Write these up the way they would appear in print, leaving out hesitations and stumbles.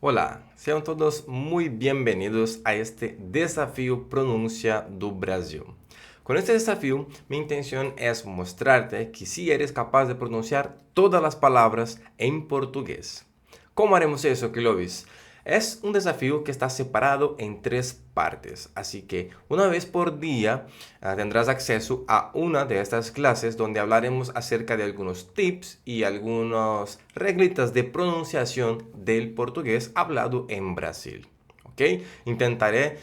Olá, sejam todos muito bem-vindos a este Desafio Pronuncia do Brasil. Con este desafío, mi intención es mostrarte que sí eres capaz de pronunciar todas las palabras en portugués. ¿Cómo haremos eso, Clovis? Es un desafío que está separado en tres partes, así que una vez por día tendrás acceso a una de estas clases donde hablaremos acerca de algunos tips y algunas reglitas de pronunciación del portugués hablado en Brasil. ¿Ok? Intentaré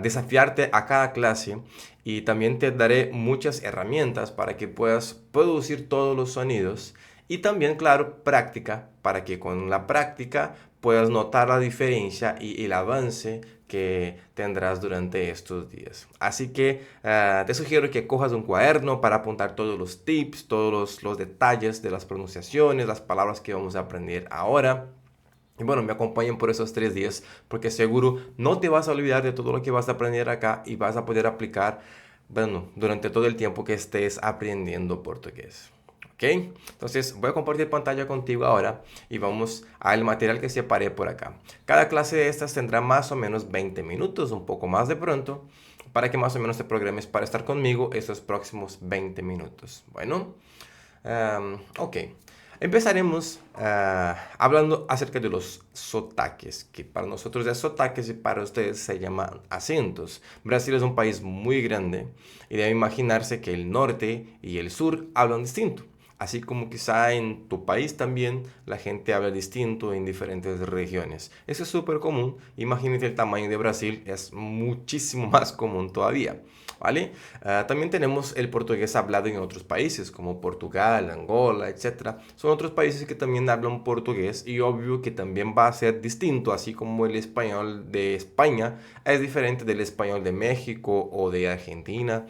desafiarte a cada clase y también te daré muchas herramientas para que puedas producir todos los sonidos y también, claro, práctica para que con la práctica puedas notar la diferencia y el avance que tendrás durante estos días. Así que te sugiero que cojas un cuaderno para apuntar todos los tips, todos los detalles de las pronunciaciones, las palabras que vamos a aprender ahora. Y bueno, me acompañen por esos 3 días porque seguro no te vas a olvidar de todo lo que vas a aprender acá y vas a poder aplicar, bueno, durante todo el tiempo que estés aprendiendo portugués. ¿Ok? Entonces voy a compartir pantalla contigo ahora y vamos al material que separé por acá. Cada clase de estas tendrá más o menos 20 minutos, un poco más de pronto, para que más o menos te programes para estar conmigo estos próximos 20 minutos. Bueno, ok. Empezaremos hablando acerca de los sotaques, que para nosotros es sotaques y para ustedes se llaman acentos. Brasil es un país muy grande y debe imaginarse que el norte y el sur hablan distinto. Así como quizá en tu país también la gente habla distinto en diferentes regiones. Eso es súper común. Imagínate el tamaño de Brasil, es muchísimo más común todavía. ¿Vale? También tenemos el portugués hablado en otros países como Portugal, Angola, etcétera. Son otros países que también hablan portugués y obvio que también va a ser distinto, así como el español de España es diferente del español de México o de Argentina.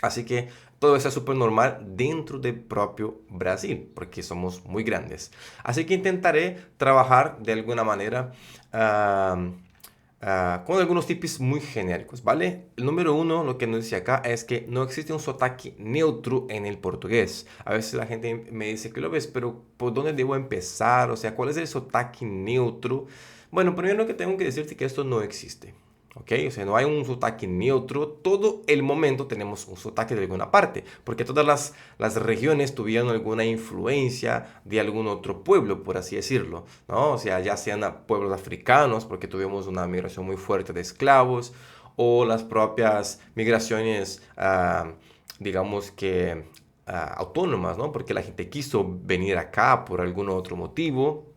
Así que todo eso es súper normal dentro del propio Brasil, porque somos muy grandes. Así que intentaré trabajar de alguna manera con algunos tips muy genéricos, ¿vale? El número uno, lo que nos dice acá, es que no existe un sotaque neutro en el portugués. A veces la gente me dice que lo ves, pero ¿por dónde debo empezar? O sea, ¿cuál es el sotaque neutro? Bueno, primero que tengo que decirte que esto no existe. ¿Ok? O sea, no hay un sotaque neutro. Todo el momento tenemos un sotaque de alguna parte, porque todas las regiones tuvieron alguna influencia de algún otro pueblo, por así decirlo, ¿no? O sea, ya sean pueblos africanos, porque tuvimos una migración muy fuerte de esclavos, o las propias migraciones, digamos que autónomas, ¿no? Porque la gente quiso venir acá por algún otro motivo,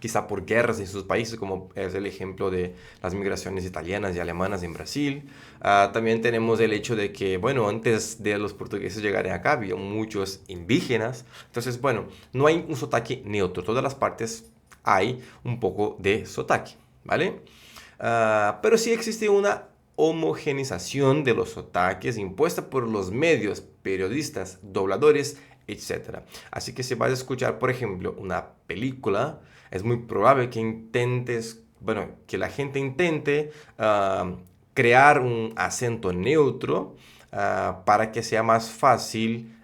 quizá por guerras en sus países, como es el ejemplo de las migraciones italianas y alemanas en Brasil. También tenemos el hecho de que, bueno, antes de los portugueses llegar acá, había muchos indígenas. Entonces, bueno, no hay un sotaque neutro. Todas las partes hay un poco de sotaque, ¿vale? Pero sí existe una homogenización de los sotaques impuesta por los medios, periodistas, dobladores, etcétera. Así que si vas a escuchar, por ejemplo, una película, es muy probable que intentes, bueno, que la gente intente crear un acento neutro para que sea más fácil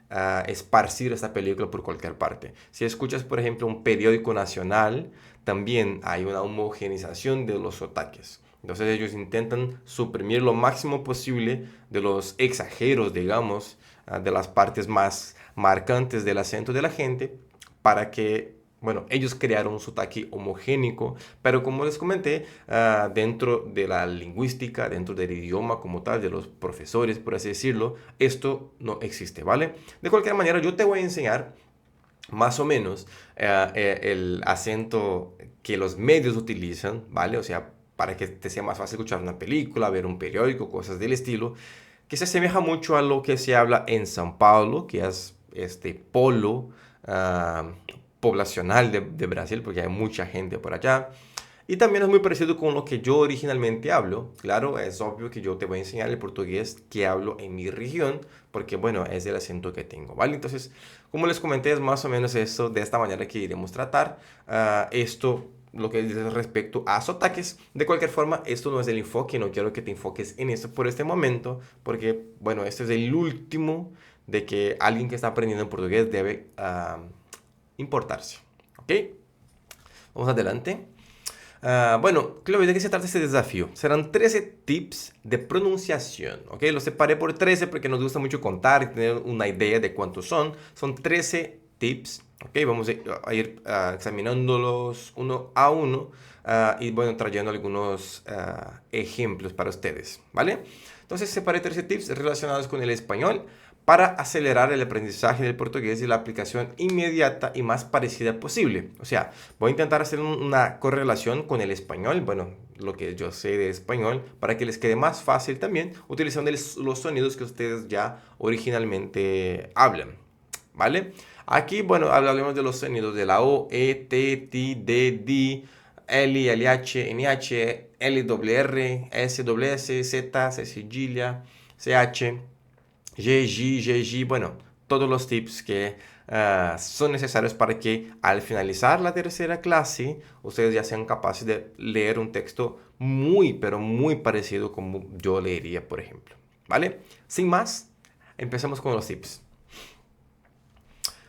esparcir esta película por cualquier parte. Si escuchas, por ejemplo, un periódico nacional, también hay una homogenización de los sotaques. Entonces ellos intentan suprimir lo máximo posible de los exageros, digamos, de las partes más marcantes del acento de la gente para que, bueno, ellos crearon un sotaque homogénico, pero como les comenté, dentro de la lingüística, dentro del idioma como tal, de los profesores, por así decirlo, esto no existe, ¿vale? De cualquier manera, yo te voy a enseñar más o menos el acento que los medios utilizan, ¿vale? O sea, para que te sea más fácil escuchar una película, ver un periódico, cosas del estilo, que se asemeja mucho a lo que se habla en São Paulo, que es este polo uh, poblacional de Brasil, porque hay mucha gente por allá. Y también es muy parecido con lo que yo originalmente hablo. Claro, es obvio que yo te voy a enseñar el portugués que hablo en mi región, porque bueno, es el acento que tengo, ¿vale? Entonces, como les comenté, es más o menos esto, de esta manera que iremos tratar esto, lo que dice respecto a sotaques. De cualquier forma, esto no es el enfoque, no quiero que te enfoques en esto por este momento, porque bueno, este es el último de que alguien que está aprendiendo en portugués debe importarse, ¿ok? Vamos adelante. Bueno, Chloe, ¿de qué se trata este desafío? Serán 13 tips de pronunciación, ¿ok? Los separé por 13 porque nos gusta mucho contar y tener una idea de cuántos son. Son 13 tips, ¿ok? Vamos a ir examinándolos uno a uno y, bueno, trayendo algunos ejemplos para ustedes, ¿vale? Entonces, separé 13 tips relacionados con el español para acelerar el aprendizaje del portugués y la aplicación inmediata y más parecida posible. O sea, voy a intentar hacer una correlación con el español, bueno, lo que yo sé de español, para que les quede más fácil también, utilizando los sonidos que ustedes ya originalmente hablan, ¿vale? Aquí, bueno, hablamos de los sonidos de la O, E, T, T, D, D, L, LH, NH, LWR, SWS, Z, C, cigilla, CH, GG, GG, bueno, todos los tips que son necesarios para que al finalizar la tercera clase ustedes ya sean capaces de leer un texto muy, pero muy parecido como yo leería, por ejemplo. ¿Vale? Sin más, empecemos con los tips.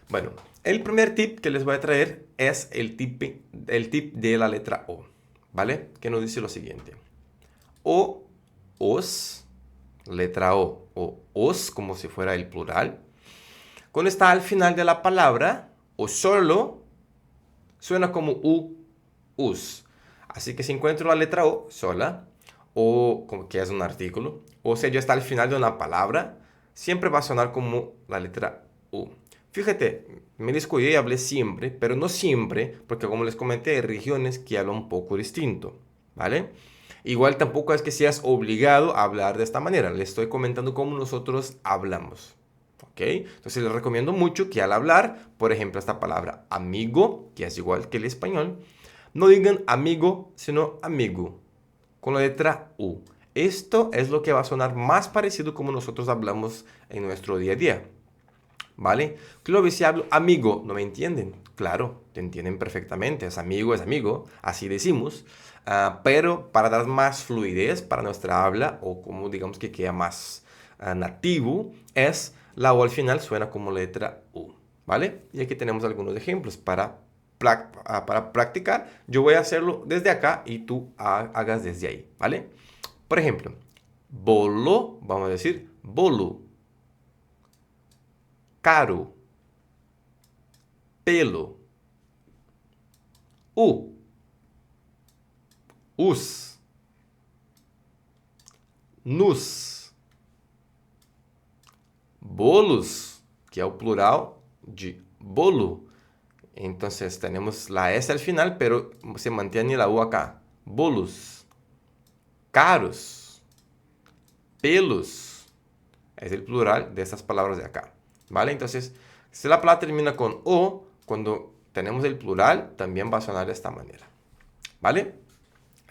Bueno, el primer tip que les voy a traer es el tip de la letra O. ¿Vale? Que nos dice lo siguiente. O, os, letra o os, como si fuera el plural. Cuando está al final de la palabra, o solo, suena como us. Así que si encuentro la letra O sola, o como que es un artículo, o si ya está al final de una palabra, siempre va a sonar como la letra U. Fíjate, me descuidé y hablé siempre, pero no siempre, porque como les comenté, hay regiones que hablan un poco distinto, ¿vale? Igual tampoco es que seas obligado a hablar de esta manera, le estoy comentando cómo nosotros hablamos. ¿Ok? Entonces les recomiendo mucho que al hablar, por ejemplo, esta palabra amigo, que es igual que el español, no digan amigo, sino amigo, con la letra U. Esto es lo que va a sonar más parecido como nosotros hablamos en nuestro día a día. ¿Vale? Claro, si hablo amigo, no me entienden. Claro, te entienden perfectamente. Es amigo, así decimos. Pero para dar más fluidez para nuestra habla, o como digamos que queda más nativo, es la O al final suena como letra U. ¿Vale? Y aquí tenemos algunos ejemplos para practicar. Yo voy a hacerlo desde acá y tú hagas desde ahí. ¿Vale? Por ejemplo, bolo, vamos a decir bolo. Caro, pelo, us, nus, bolos, que é o plural de bolo. Entonces tenemos la S al final, pero se mantiene la U acá. Bolos, caros, pelos. Es el plural de estas palabras de acá. ¿Vale? Entonces, si la palabra termina con O, cuando tenemos el plural, también va a sonar de esta manera. ¿Vale?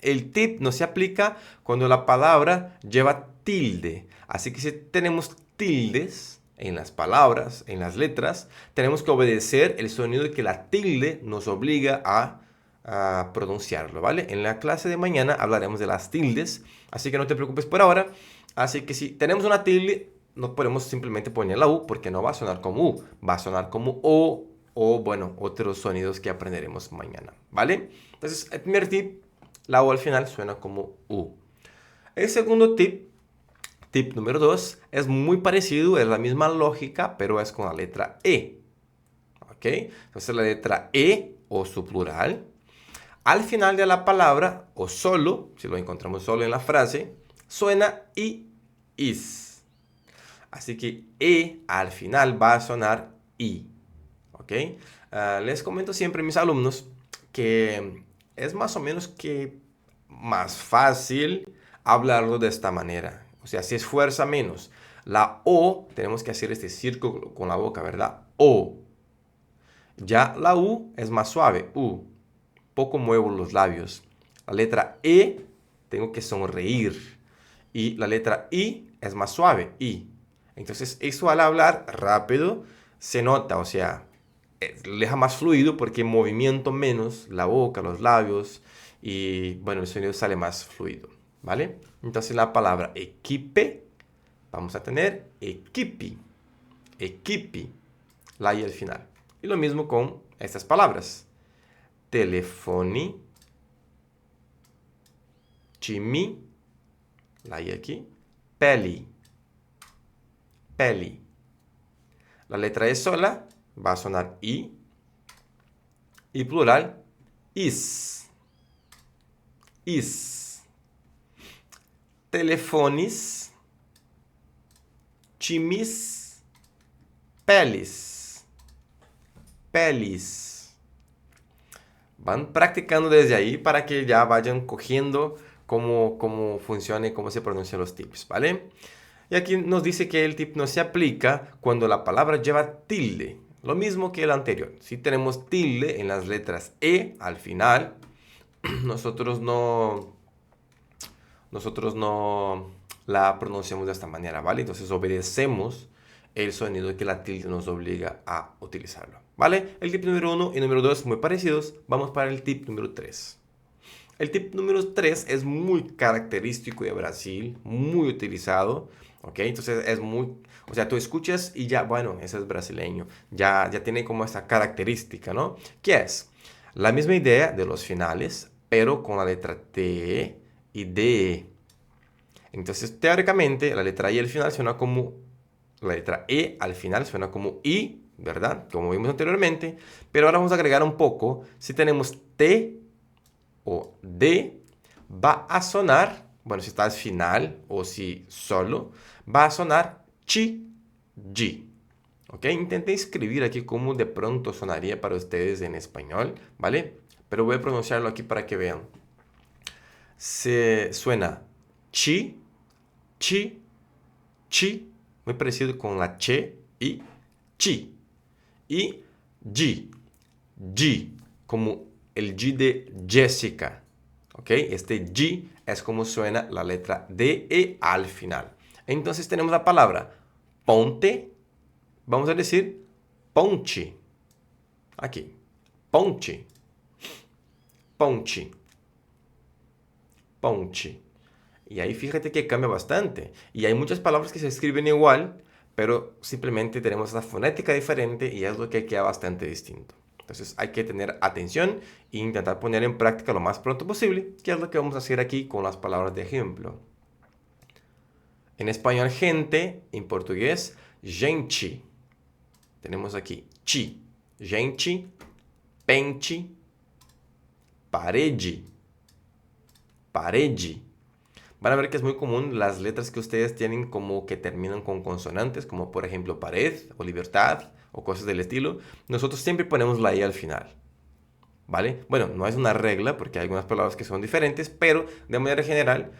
El tip no se aplica cuando la palabra lleva tilde. Así que si tenemos tildes en las palabras, en las letras, tenemos que obedecer el sonido que la tilde nos obliga a pronunciarlo, ¿vale? En la clase de mañana hablaremos de las tildes, así que no te preocupes por ahora. Así que si tenemos una tilde, no podemos simplemente poner la U porque no va a sonar como U, va a sonar como o bueno, otros sonidos que aprenderemos mañana, ¿vale? Entonces, el primer tip, la O al final suena como U. El segundo tip número 2, es muy parecido, es la misma lógica, pero es con la letra E. ¿Ok? Entonces la letra E o su plural, al final de la palabra o solo, si lo encontramos solo en la frase, suena is. Así que E al final va a sonar I. ¿Ok? Les comento siempre a mis alumnos que es más o menos que más fácil hablarlo de esta manera. O sea, se esfuerza menos. La O, tenemos que hacer este círculo con la boca, ¿verdad? O. Ya la U es más suave. U. Poco muevo los labios. La letra E, tengo que sonreír. Y la letra I es más suave. I. Entonces, eso al hablar rápido se nota, o sea, deja más fluido porque movimiento menos la boca, los labios y bueno, el sonido sale más fluido, ¿vale? Entonces la palabra equipe, vamos a tener equipi, equipi, la I al final. Y lo mismo con estas palabras, telefoni, Chimi, la I aquí, peli, peli. La letra E sola va a sonar I. Y plural, is, is. Telefones, chimis, pelis, pelis. Van practicando desde ahí para que ya vayan cogiendo cómo funciona y cómo se pronuncian los tips, ¿vale? Y aquí nos dice que el tip no se aplica cuando la palabra lleva tilde. Lo mismo que el anterior. Si tenemos tilde en las letras E al final, nosotros no la pronunciamos de esta manera, ¿vale? Entonces obedecemos el sonido que la tilde nos obliga a utilizarlo, ¿vale? El tip número 1 y número 2 muy parecidos. Vamos para el tip número 3. El tip número 3 es muy característico de Brasil, muy utilizado, ¿ok? Entonces es muy, o sea, tú escuchas y ya, bueno, ese es brasileño, ya tiene como esta característica, ¿no? ¿Qué es? La misma idea de los finales, pero con la letra T y D. Entonces, teóricamente, la letra I al final suena como, la letra E al final suena como I, ¿verdad? Como vimos anteriormente, pero ahora vamos a agregar un poco. Si tenemos T o D, va a sonar, bueno, si está al final o si solo, va a sonar chi, ji. ¿Ok? Intenté escribir aquí cómo de pronto sonaría para ustedes en español, ¿vale? Pero voy a pronunciarlo aquí para que vean. Se suena chi, chi, chi, muy parecido con la che y chi. Y ji, ji, como el G de Jessica. ¿Ok? Este G es como suena la letra D-E al final. Entonces tenemos la palabra ponte. Vamos a decir ponche. Aquí. Ponche. Ponche. Ponche. Y ahí fíjate que cambia bastante. Y hay muchas palabras que se escriben igual, pero simplemente tenemos una fonética diferente y es lo que queda bastante distinto. Entonces hay que tener atención e intentar poner en práctica lo más pronto posible, que es lo que vamos a hacer aquí con las palabras de ejemplo. En español, gente, en portugués, gente. Tenemos aquí chi, gente, pente, parede, parede. Van a ver que es muy común las letras que ustedes tienen como que terminan con consonantes, como por ejemplo pared o libertad o cosas del estilo. Nosotros siempre ponemos la I al final, ¿vale? Bueno, no es una regla porque hay algunas palabras que son diferentes, pero de manera general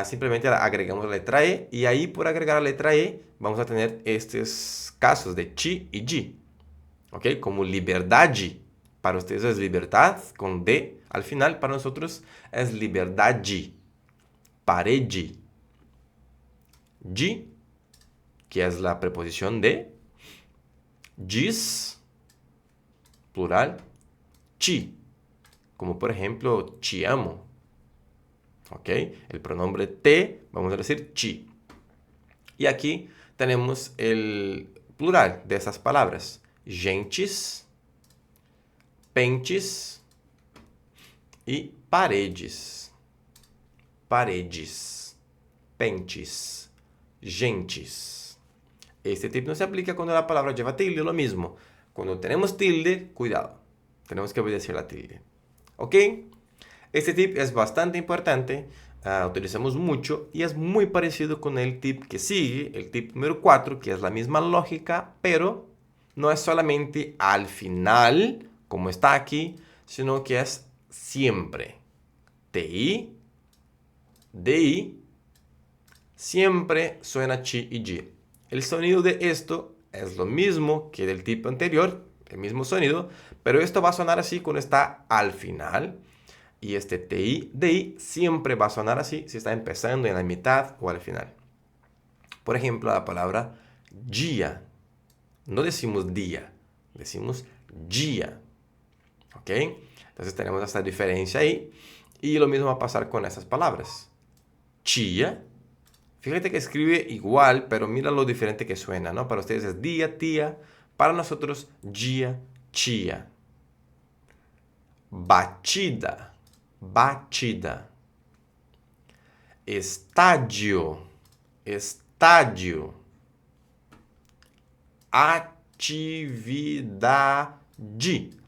simplemente agregamos la letra E y ahí por agregar la letra E vamos a tener estos casos de chi y ji, ¿ok? Como liberdade, para ustedes es libertad con D al final, para nosotros es liberdade. Parede, de, que es la preposición de, diz, plural, ti, como por ejemplo, te amo, ¿ok? El pronombre te, vamos a decir ti. Y aquí tenemos el plural de esas palabras, gentes, pentes y paredes. Paredes, pentes, gentes. Este tip no se aplica cuando la palabra lleva tilde, lo mismo. Cuando tenemos tilde, cuidado. Tenemos que obedecer la tilde. ¿Ok? Este tip es bastante importante, utilizamos mucho y es muy parecido con el tip que sigue, el tip número 4, que es la misma lógica, pero no es solamente al final, como está aquí, sino que es siempre. TI, DI, siempre suena chi y ji. El sonido de esto es lo mismo que del tip anterior, el mismo sonido, pero esto va a sonar así cuando está al final. Y este TI, DI siempre va a sonar así si está empezando en la mitad o al final. Por ejemplo, la palabra dia. No decimos día, decimos dia. ¿Ok? Entonces tenemos esta diferencia ahí. Y lo mismo va a pasar con esas palabras. Chia. Fíjate que escribe igual, pero mira lo diferente que suena, ¿no? Para ustedes es día, tía. Para nosotros, dia, chia. Batida. Batida. Estádio. Estádio. Atividade.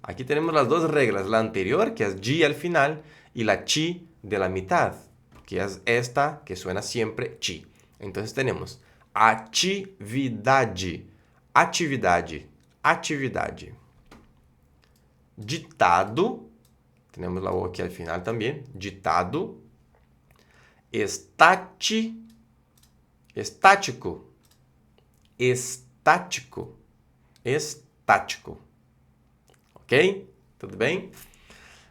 Aquí tenemos las dos reglas, la anterior, que es G al final, y la chi de la mitad, que es esta, que suena siempre chi. Entonces tenemos atividade, atividade, atividade. Ditado, tenemos la O aquí al final también, ditado. Estático, estático, estático. ¿Ok? ¿Todo bien?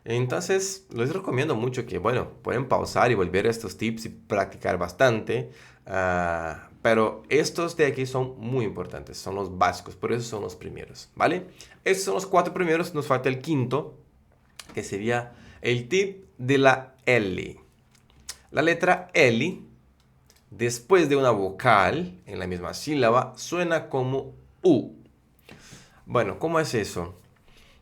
Entonces, les recomiendo mucho que, bueno, pueden pausar y volver a estos tips y practicar bastante. Pero estos de aquí son muy importantes, son los básicos, por eso son los primeros, ¿vale? Estos son los 4 primeros, nos falta el quinto, que sería el tip de la L. La letra L, después de una vocal en la misma sílaba, suena como U. Bueno, ¿cómo es eso?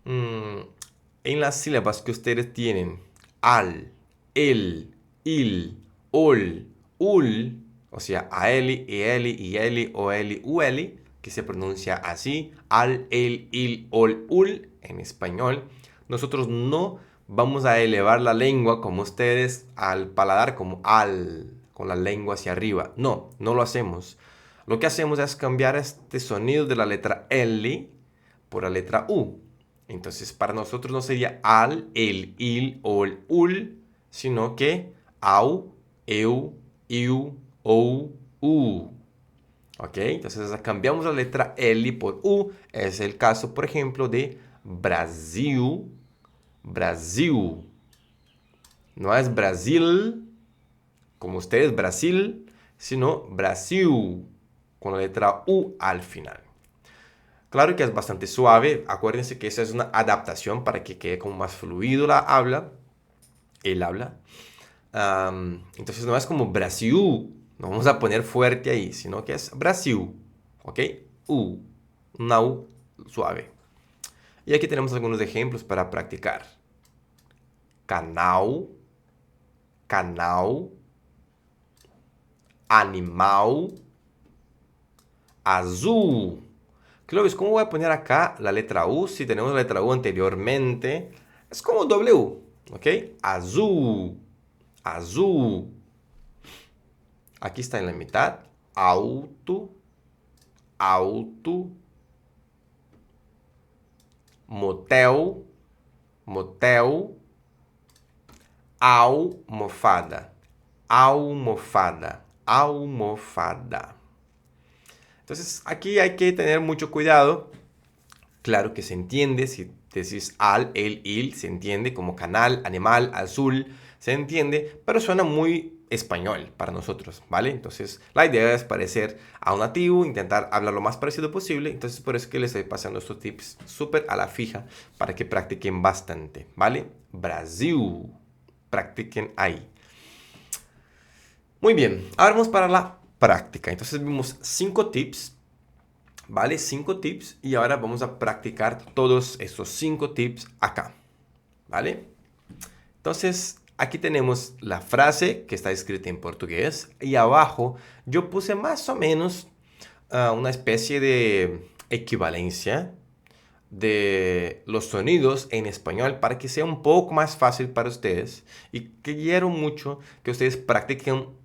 En las sílabas que ustedes tienen, al, el, il, ol, ul, o sea, aeli, ieli, ieli, oeli, ueli, que se pronuncia así, al, el, il, ol, ul, en español, nosotros no vamos a elevar la lengua como ustedes al paladar, como al, con la lengua hacia arriba. No, no lo hacemos. Lo que hacemos es cambiar este sonido de la letra L por la letra U. Entonces, para nosotros no sería al, el, il o el ul, sino que au, eu, iu, ou, u. ¿Ok? Entonces, cambiamos la letra L por U. Es el caso, por ejemplo, de Brasil. Brasil. No es Brasil, como ustedes, Brasil, sino Brasil, con la letra U al final. Claro que es bastante suave. Acuérdense que esa es una adaptación para que quede como más fluido la habla. El habla. Entonces no es como Brasil. No vamos a poner fuerte ahí, sino que es Brasil. ¿Ok? U. Una U suave. Y aquí tenemos algunos ejemplos para practicar. Canal. Canal. Animal. Azul. Clovis, ¿cómo voy a poner acá la letra U si tenemos la letra U anteriormente? Es como W, ¿ok? Azul, azul. Aquí está en la mitad. Auto, auto. Motel, motel. Almofada, almofada, almofada. Entonces, aquí hay que tener mucho cuidado. Claro que se entiende, si decís al, el, il, se entiende como canal, animal, azul, se entiende, pero suena muy español para nosotros, ¿vale? Entonces, la idea es parecer a un nativo, intentar hablar lo más parecido posible. Entonces, por eso que les estoy pasando estos tips súper a la fija para que practiquen bastante, ¿vale? Brasil, practiquen ahí. Muy bien, ahora vamos para la práctica. Entonces, vimos 5 tips. ¿Vale? 5 tips y ahora vamos a practicar todos esos 5 tips acá. ¿Vale? Entonces, aquí tenemos la frase que está escrita en portugués y abajo yo puse más o menos una especie de equivalencia de los sonidos en español para que sea un poco más fácil para ustedes y quiero mucho que ustedes practiquen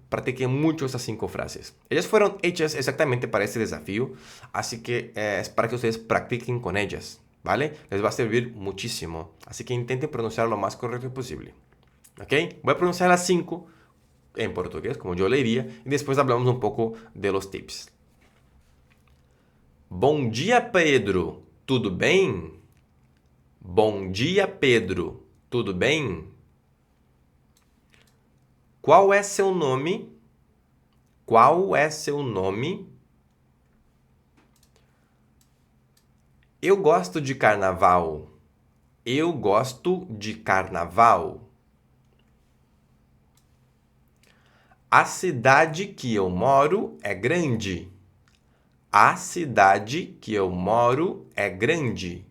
mucho esas 5 frases. Ellas fueron hechas exactamente para este desafío, así que es para que ustedes practiquen con ellas, ¿vale? Les va a servir muchísimo, así que intenten pronunciar lo más correcto posible, ¿ok? Voy a pronunciar las 5 en portugués, como yo le diría, y después hablamos un poco de los tips. Bom dia, Pedro. Tudo bem? Bom dia, Pedro. Tudo bem? Qual é seu nome? Qual é seu nome? Eu gosto de carnaval. Eu gosto de carnaval. A cidade que eu moro é grande. A cidade que eu moro é grande.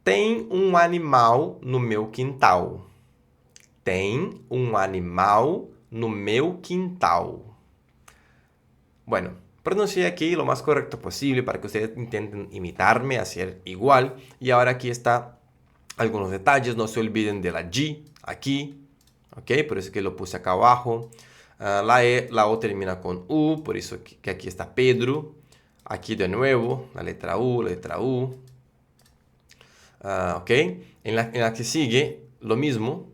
Tem um animal no meu quintal. tem animal no meu quintal. Bueno, pronuncié aquí lo más correcto posible para que ustedes intenten imitarme, hacer igual. Y ahora aquí está algunos detalles. No se olviden de la G aquí. ¿Ok? Por eso que lo puse acá abajo. La E, la O termina con U. Por eso que aquí está Pedro. Aquí de nuevo, la letra U, la letra U. ¿Ok? En la que sigue, lo mismo.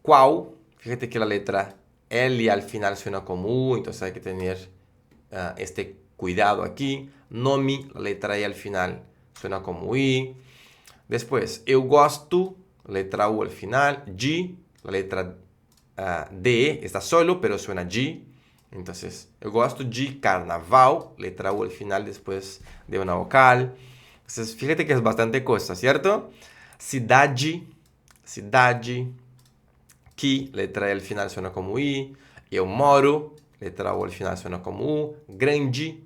Qual. Fíjate que la letra L al final suena como U, entonces hay que tener este cuidado aquí. Nome, la letra E al final suena como I. Después, eu gosto, letra U al final. G, la letra D está solo, pero suena G. Entonces, eu gosto de carnaval, letra U al final después de una vocal. Entonces, fíjate que es bastante cosa, ¿cierto? Cidade, cidade. Que, letra E al final suena como I. Eu moro, letra U al final suena como U. Grande,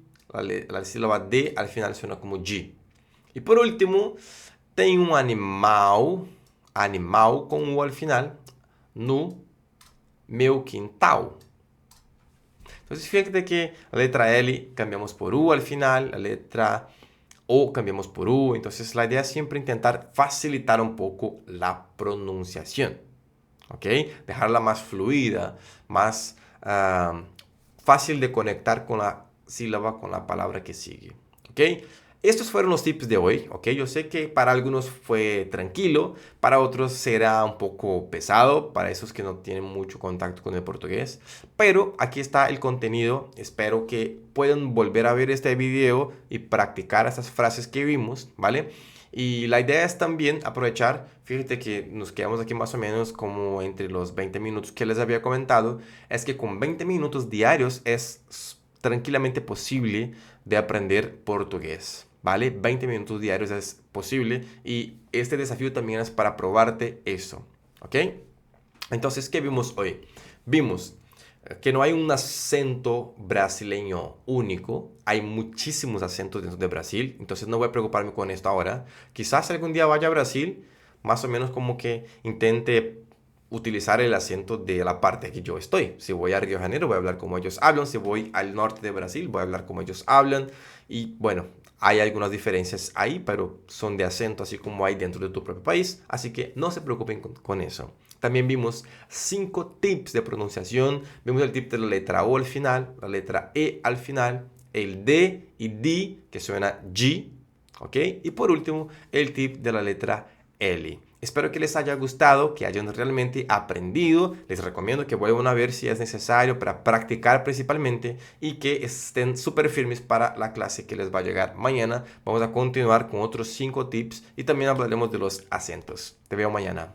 la sílaba D al final suena como G. E por último, tem animal, animal com U al final, no meu quintal. Entonces, fíjate que la letra L cambiamos por U al final, la letra O cambiamos por U. Entonces, la idea es siempre intentar facilitar un poco la pronunciación. ¿Ok? Dejarla más fluida, más fácil de conectar con la sílaba, con la palabra que sigue. ¿Ok? Estos fueron los tips de hoy, ¿ok? Yo sé que para algunos fue tranquilo, para otros será un poco pesado, para esos que no tienen mucho contacto con el portugués. Pero aquí está el contenido, espero que puedan volver a ver este video y practicar estas frases que vimos, ¿vale? Y la idea es también aprovechar, fíjate que nos quedamos aquí más o menos como entre los 20 minutos que les había comentado, es que con 20 minutos diarios es tranquilamente posible de aprender portugués, ¿vale? 20 minutos diarios es posible y este desafío también es para probarte eso, ¿ok? Entonces, ¿qué vimos hoy? Vimos que no hay un acento brasileño único, hay muchísimos acentos dentro de Brasil, entonces no voy a preocuparme con esto ahora. Quizás algún día vaya a Brasil, más o menos como que intente utilizar el acento de la parte que yo estoy. Si voy a Río de Janeiro, voy a hablar como ellos hablan. Si voy al norte de Brasil, voy a hablar como ellos hablan. Y bueno, hay algunas diferencias ahí, pero son de acento así como hay dentro de tu propio país. Así que no se preocupen con eso. También vimos 5 tips de pronunciación. Vimos el tip de la letra O al final, la letra E al final, el D y D que suena G, ¿ok? Y por último, el tip de la letra L. Espero que les haya gustado, que hayan realmente aprendido. Les recomiendo que vuelvan a ver si es necesario para practicar principalmente y que estén súper firmes para la clase que les va a llegar mañana. Vamos a continuar con otros 5 tips y también hablaremos de los acentos. Te veo mañana.